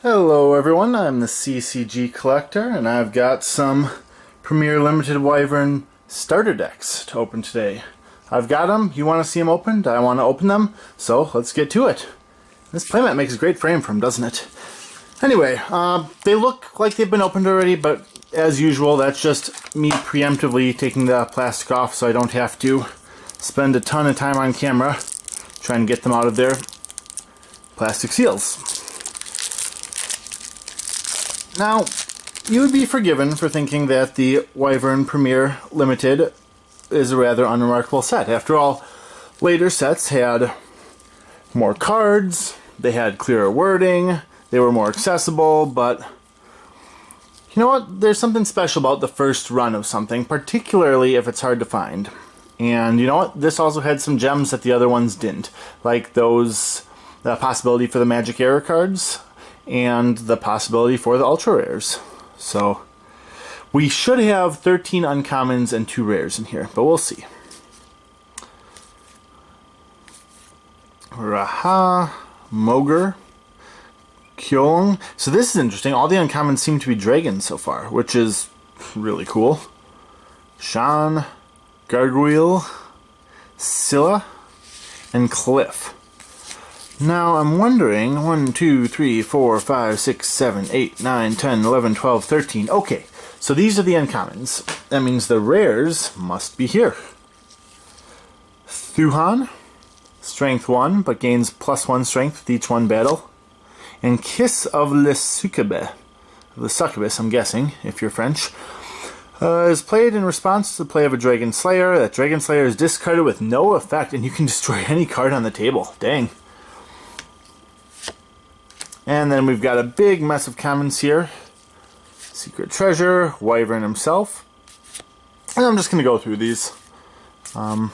Hello everyone, I'm the CCG Collector, and I've got some Premier Limited Wyvern starter decks to open today. I've got them, you want to see them opened, I want to open them, so let's get to it. This playmat makes a great frame for them, doesn't it? Anyway, they look like they've been opened already, but as usual, that's just me preemptively taking the plastic off so I don't have to spend a ton of time on camera trying to get them out of their plastic seals. Now, you would be forgiven for thinking that the Wyvern Premier Limited is a rather unremarkable set. After all, later sets had more cards, they had clearer wording, they were more accessible, but you know what? There's something special about the first run of something, particularly if it's hard to find. And you know what? This also had some gems that the other ones didn't, like the possibility for the Magic Era cards, and the possibility for the ultra rares. So we should have 13 uncommons and 2 rares in here, but we'll see. Raha, Mogre, Kyong. So this is interesting. All the uncommons seem to be dragons so far, which is really cool. Shan, Gargoyle, Scylla, and Cliff. Now, I'm wondering, 1, 2, 3, 4, 5, 6, 7, 8, 9, 10, 11, 12, 13. Okay, so these are the uncommons. That means the rares must be here. Thuhan, strength 1, but gains +1 strength with each one battle. And Kiss of the Succubus, I'm guessing, if you're French, is played in response to the play of a Dragon Slayer. That Dragon Slayer is discarded with no effect, and you can destroy any card on the table. Dang. And then we've got a big mess of commons here. Secret Treasure, Wyvern himself. And I'm just going to go through these. I'm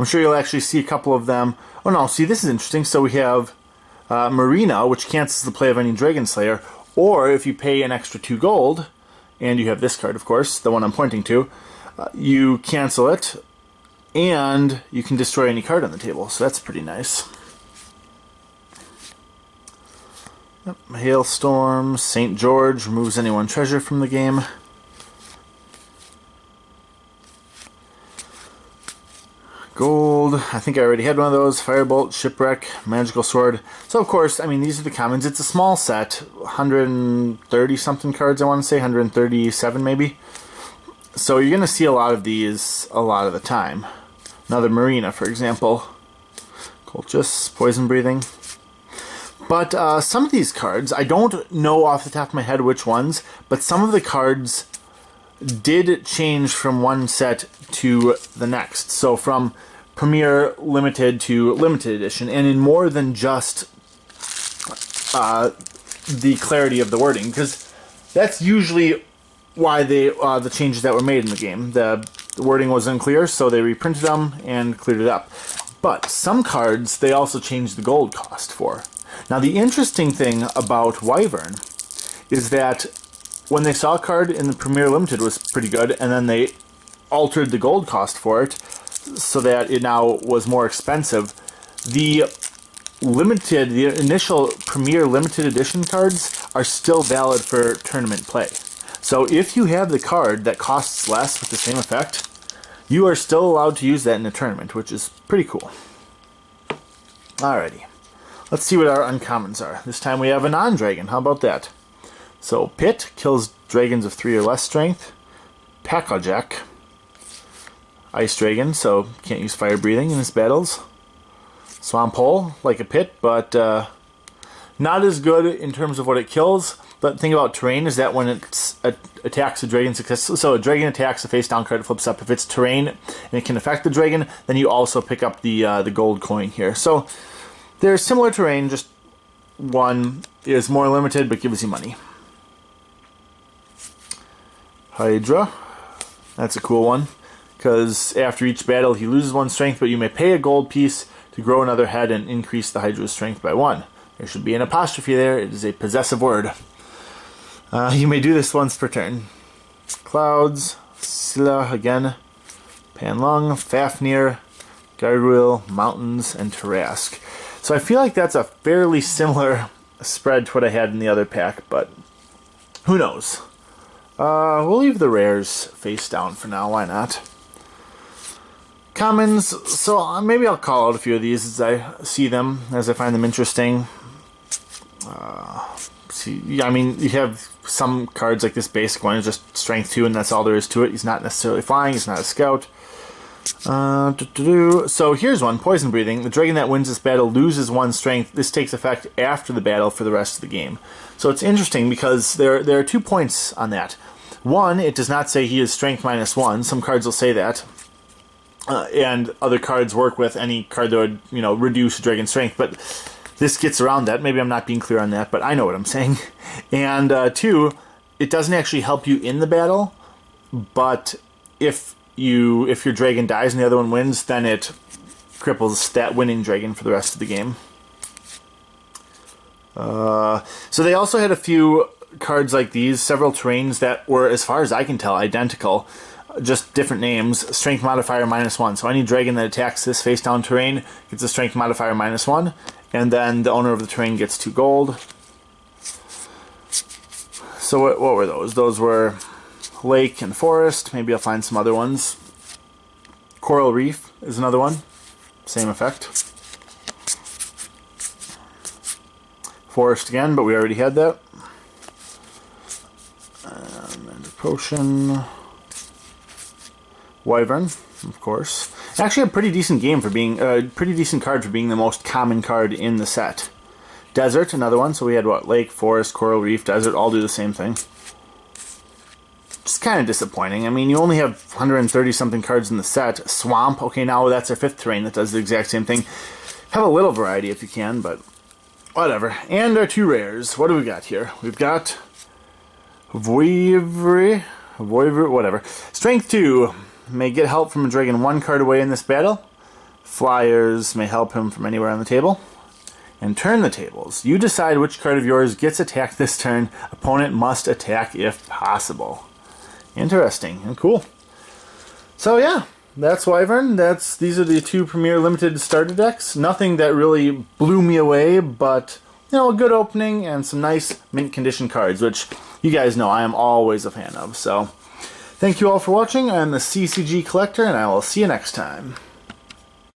sure you'll actually see a couple of them. Oh no, see, this is interesting. So we have Marina, which cancels the play of any Dragon Slayer. Or if you pay an extra 2 gold, and you have this card, of course, the one I'm pointing to, you cancel it, and you can destroy any card on the table. So that's pretty nice. Yep. Hailstorm, St. George, removes any 1 treasure from the game. Gold, I think I already had one of those. Firebolt, Shipwreck, Magical Sword. So of course, I mean, these are the commons. It's a small set, 130 something cards, I want to say, 137 maybe. So you're going to see a lot of these a lot of the time. Another Marina, for example. Colchis, Poison Breathing. But some of these cards, I don't know off the top of my head which ones, but some of the cards did change from one set to the next. So from Premier Limited to Limited Edition, and in more than just the clarity of the wording, because that's usually why the changes that were made in the game. The wording was unclear, so they reprinted them and cleared it up. But some cards, they also changed the gold cost for. Now, the interesting thing about Wyvern is that when they saw a card in the Premier Limited was pretty good, and then they altered the gold cost for it so that it now was more expensive, the initial Premier Limited Edition cards are still valid for tournament play. So if you have the card that costs less with the same effect, you are still allowed to use that in a tournament, which is pretty cool. Alrighty. Let's see what our uncommons are. This time we have a non-dragon. How about that? So, Pit kills dragons of 3 or less strength. Pakojak, Ice Dragon, so can't use fire breathing in his battles. Swamp Hole, like a Pit, but not as good in terms of what it kills. But the thing about terrain is that when it attacks a dragon successfully, so a dragon attacks a face down card, it flips up. If it's terrain and it can affect the dragon, then you also pick up the gold coin here. So they're similar terrain, just one is more limited but gives you money. Hydra, that's a cool one, because after each battle he loses 1 strength, but you may pay a gold piece to grow another head and increase the Hydra's strength by 1. There should be an apostrophe there, it is a possessive word. You may do this once per turn. Clouds, Scylla again, Panlung, Fafnir, Gargoyle, Mountains, and Tarrasque. So I feel like that's a fairly similar spread to what I had in the other pack, but who knows. We'll leave the rares face down for now, why not? Commons, so maybe I'll call out a few of these as I see them, as I find them interesting. I mean, you have some cards like this basic one is just strength 2, and that's all there is to it. He's not necessarily flying, he's not a scout. So here's one, poison breathing. The dragon that wins this battle loses 1 strength. This takes effect after the battle for the rest of the game. So it's interesting because there are 2 points on that. One, it does not say he is strength -1. Some cards will say that. And other cards work with any card that would, reduce dragon strength, but this gets around that. Maybe I'm not being clear on that, but I know what I'm saying. And 2, it doesn't actually help you in the battle, but if your dragon dies and the other one wins, then it cripples that winning dragon for the rest of the game. So they also had a few cards like these, several terrains that were, as far as I can tell, identical. Just different names. Strength modifier -1. So any dragon that attacks this face-down terrain gets a strength modifier -1. And then the owner of the terrain gets 2 gold. So what were those? Those were lake and forest. Maybe I'll find some other ones. Coral reef is another one. Same effect. Forest again, but we already had that. And potion. Wyvern, of course. Actually, a pretty decent game for being pretty decent card for being the most common card in the set. Desert, another one. So we had what? Lake, forest, coral reef, desert, all do the same thing. Just kind of disappointing. I mean, you only have 130 something cards in the set. Swamp, okay, now that's our 5th terrain that does the exact same thing. Have a little variety if you can, but whatever. And our 2 rares. What do we got here? We've got Wyvern, whatever. Strength 2. May get help from a dragon 1 card away in this battle. Flyers may help him from anywhere on the table. And turn the tables. You decide which card of yours gets attacked this turn. Opponent must attack if possible. Interesting and cool. So yeah, that's Wyvern. These are the 2 premier limited starter decks. Nothing that really blew me away, but a good opening and some nice mint condition cards, which you guys know I am always a fan of. So thank you all for watching. I'm the CCG Collector, and I will see you next time.